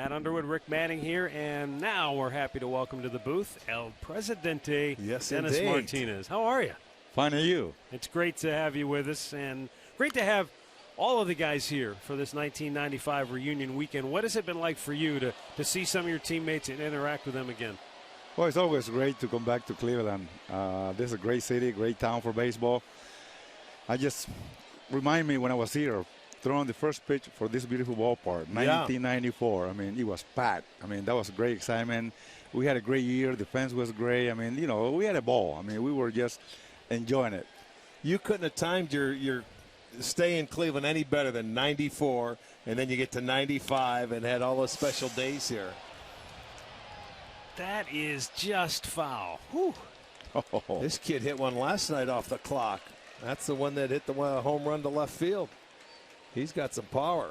Matt Underwood, Rick Manning here, and now we're happy to welcome to the booth El Presidente, yes, Dennis indeed. Martinez. How are you? Fine, and you? It's great to have you with us, and great to have all of the guys here for this 1995 reunion weekend. What has it been like for you to see some of your teammates and interact with them again? Well, it's always great to come back to Cleveland. This is a great city, great town for baseball. I just remind me when I was here, throwing the first pitch for this beautiful ballpark, 1994. I mean, it was packed. I mean, that was great excitement. We had a great year. The fence was great. I mean, you know, we had a ball. I mean, we were just enjoying it. You couldn't have timed your stay in Cleveland any better than 94, and then you get to 95 and had all those special days here. That is just foul. Whew. Oh. This kid hit one last night off the clock. That's the one that hit the home run to left field. He's got some power.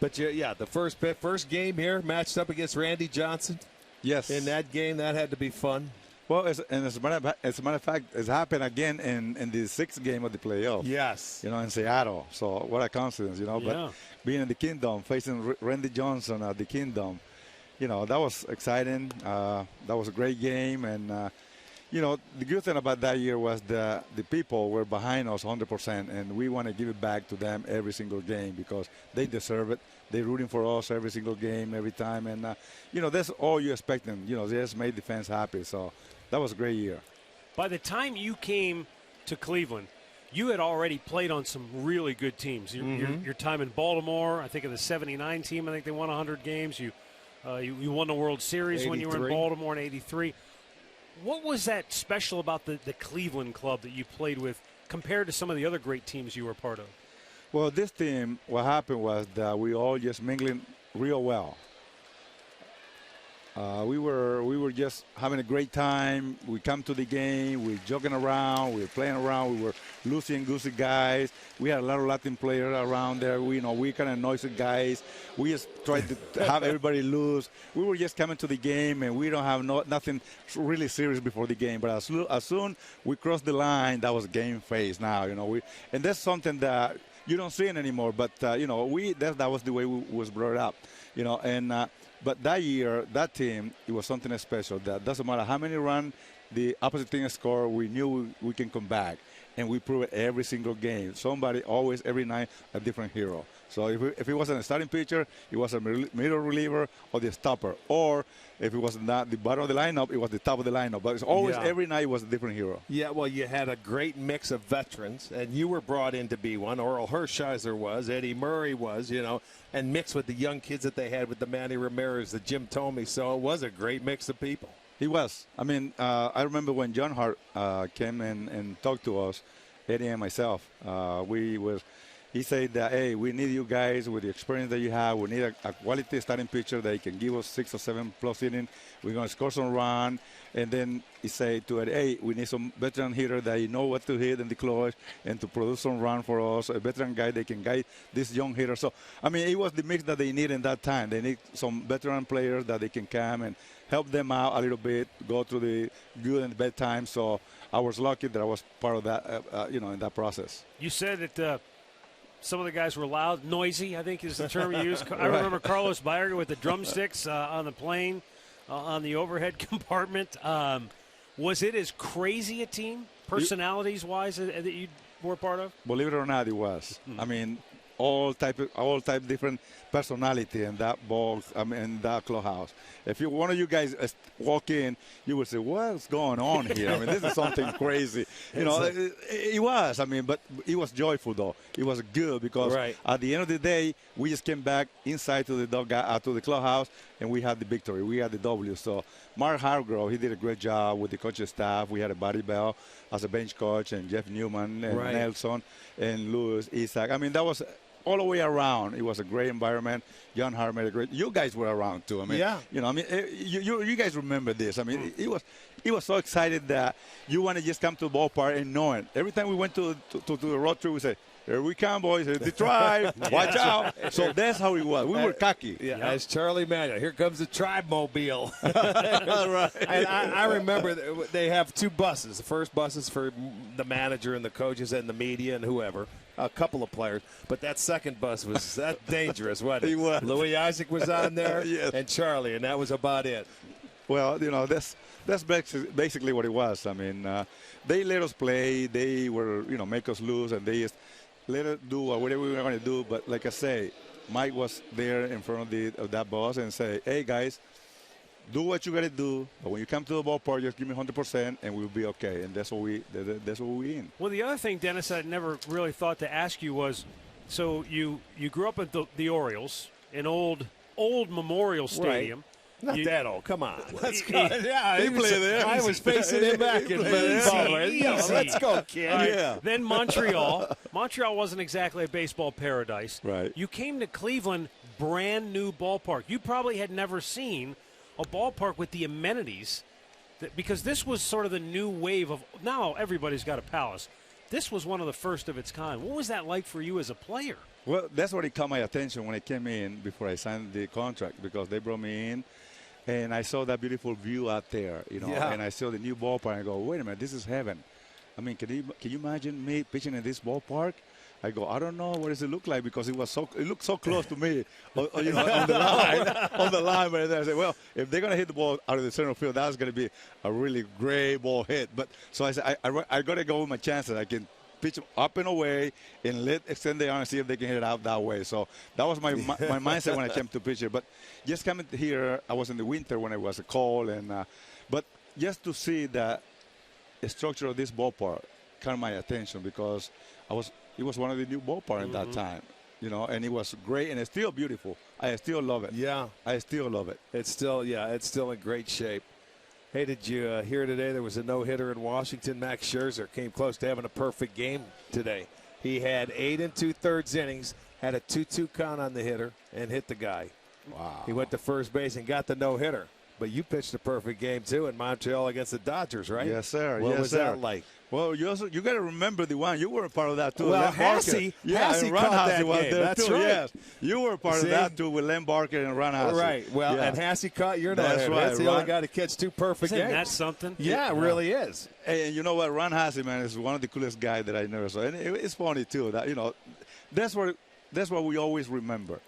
But, yeah, the first game here matched up against Randy Johnson. Yes. In that game, that had to be fun. Well, as a matter of fact, it's happened again in the sixth game of the playoff. Yes. You know, in Seattle. So what a coincidence, you know. Yeah. But being in the Kingdom, facing Randy Johnson at the Kingdom, you know, that was exciting. That was a great game. And, you know, the good thing about that year was the people were behind us 100%, and we want to give it back to them every single game because they deserve it. They're rooting for us every single game, every time. And, you know, that's all you expect them. You know, they just made the fans happy. So that was a great year. By the time you came to Cleveland, you had already played on some really good teams. Your time in Baltimore, I think of the 79 team, I think they won 100 games. You won the World Series 83. when you were in Baltimore in 83. What was that special about the Cleveland club that you played with compared to some of the other great teams you were part of? Well, this team, what happened was that we all just mingling real well. We were just having a great time. We come to the game. We're joking around. We're playing around. We were loosey-goosey guys. We had a lot of Latin players around there. We kind of noisy guys. We just tried to have everybody loose. We were just coming to the game, and we don't have nothing really serious before the game. But as soon we crossed the line, that was game face now. You know, and that's something that you don't see it anymore. But you know, that was the way we was brought up. You know, and. But that year, that team, it was something special. That doesn't matter how many runs the opposite team score, we knew we can come back. And we prove it every single game. Somebody always, every night, a different hero. So if it wasn't a starting pitcher, it was a middle reliever or the stopper. Or if it was not the bottom of the lineup, it was the top of the lineup. But it's always, every night, it was a different hero. Yeah, well, you had a great mix of veterans, and you were brought in to be one. Oral Hershiser was, Eddie Murray was, you know, and mixed with the young kids that they had with the Manny Ramirez, the Jim Thome. So it was a great mix of people. He was. I mean, I remember when John Hart came in and talked to us, Eddie and myself. He said that, hey, we need you guys with the experience that you have. We need a quality starting pitcher that can give us 6 or 7 plus innings. We're going to score some run. And then he said to it, hey, we need some veteran hitter that you know what to hit in the clutch and to produce some run for us. A veteran guy that can guide this young hitter. So, I mean, it was the mix that they need in that time. They need some veteran players that they can come and help them out a little bit, go through the good and bad times. So I was lucky that I was part of that, you know, in that process. You said that some of the guys were loud, noisy, I think is the term you used. I remember Carlos Baerga with the drumsticks on the plane, on the overhead compartment. Was it as crazy a team, personalities-wise, that you were part of? Believe it or not, it was. I mean, all type different personality in that in that clubhouse. If one of you guys walk in, you would say, "What's going on here?" I mean, this is something crazy. You know, it was. I mean, but it was joyful though. It was good because at the end of the day, we just came back inside to the clubhouse, and we had the victory. We had the W. So Mark Hargrove, he did a great job with the coaching staff. We had a Buddy Bell as a bench coach, and Jeff Newman, and Nelson, and Louis Isaac. I mean, that was all the way around. It was a great environment. John Hart made a great. You guys were around too. I mean, you know, I mean, you guys remember this. I mean, it was so excited that you want to just come to the ballpark and know it. Every time we went to the road trip, we say, "Here we come, boys. Here's the tribe. Watch out." So that's how it was. We were cocky. Yeah, as Charlie Manuel. Here comes the tribe mobile. And I remember they have 2 buses. The first bus is for the manager and the coaches and the media and whoever. a couple of players, but that second bus was that dangerous, wasn't it? He was. Louis Isaac was on there, Yes. and Charlie, and that was about it. Well, that's basically what it was. I mean, they let us play. They were, make us lose, and they just let us do whatever we were going to do. But like I say, Mike was there in front of that bus and say, hey, guys, do what you got to do. But when you come to the ballpark, just give me 100%, and we'll be okay. And that's what we in. Well, the other thing, Dennis, I never really thought to ask you was, so you grew up at the Orioles, an old Memorial Stadium. Right. Not that old. Come on. Let's go. Yeah, he played there. I was facing him back in baseball. Let's go, kid. Yeah. Then Montreal. Montreal wasn't exactly a baseball paradise. Right. You came to Cleveland, brand new ballpark. You probably had never seen a ballpark with the amenities, because this was sort of the new wave of, now everybody's got a palace. This was one of the first of its kind. What was that like for you as a player? Well, that's what it caught my attention when I came in before I signed the contract, because they brought me in, and I saw that beautiful view out there, and I saw the new ballpark, and I go, wait a minute, this is heaven. I mean, can you imagine me pitching in this ballpark? I go, I don't know, what does it look like, because it looked so close to me, on the line. But I said, well, if they're going to hit the ball out of the center field, that's going to be a really great ball hit. But so I said, I got to go with my chances. I can pitch them up and away and extend the arm and see if they can hit it out that way. So that was my mindset when I came to pitcher. But just coming here, I was in the winter when it was cold, but just to see the structure of this ballpark caught my attention, because it was one of the new ballparks at that time, and it was great, and it's still beautiful. I still love it. Yeah. I still love it. It's still in great shape. Hey, did you hear today there was a no-hitter in Washington? Max Scherzer came close to having a perfect game today. He had 8 2/3 innings, had a 2-2 count on the hitter, and hit the guy. Wow. He went to first base and got the no-hitter. But you pitched a perfect game, too, in Montreal against the Dodgers, right? Yes, sir. What was that like? Well, you got to remember the one. You were a part of that, too. Well, Len Barker. Hassey and Ron caught Hassey that was game. there, That's too. right. Yes. You were a part of that, too, with Len Barker and Ron Hassey. Right. Well, and Hassey caught your That's no-hitter. right. That's the only guy to catch 2 perfect Isn't games. that something? Yeah, it really is. And you know what? Ron Hassey, man, is one of the coolest guys that I never saw. And it's funny, too, that, that's what we always remember.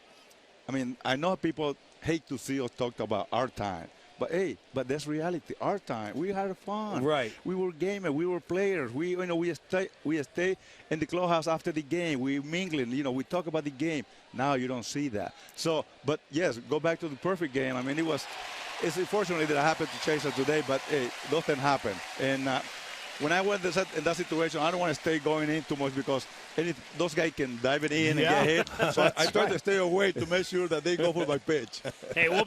I mean, I know people hate to see us talk about our time. But but that's reality. Our time, we had fun. Right. We were gamers. We were players. We stay in the clubhouse after the game. We mingling. We talk about the game. Now you don't see that. So, but yes, go back to the perfect game. I mean, it's unfortunately that I happened to chase it today, but those things happen. And when I went in that situation, I don't want to stay going in too much, because those guys can dive it in and get hit. So I try to stay away to make sure that they go for my pitch. Hey, we'll be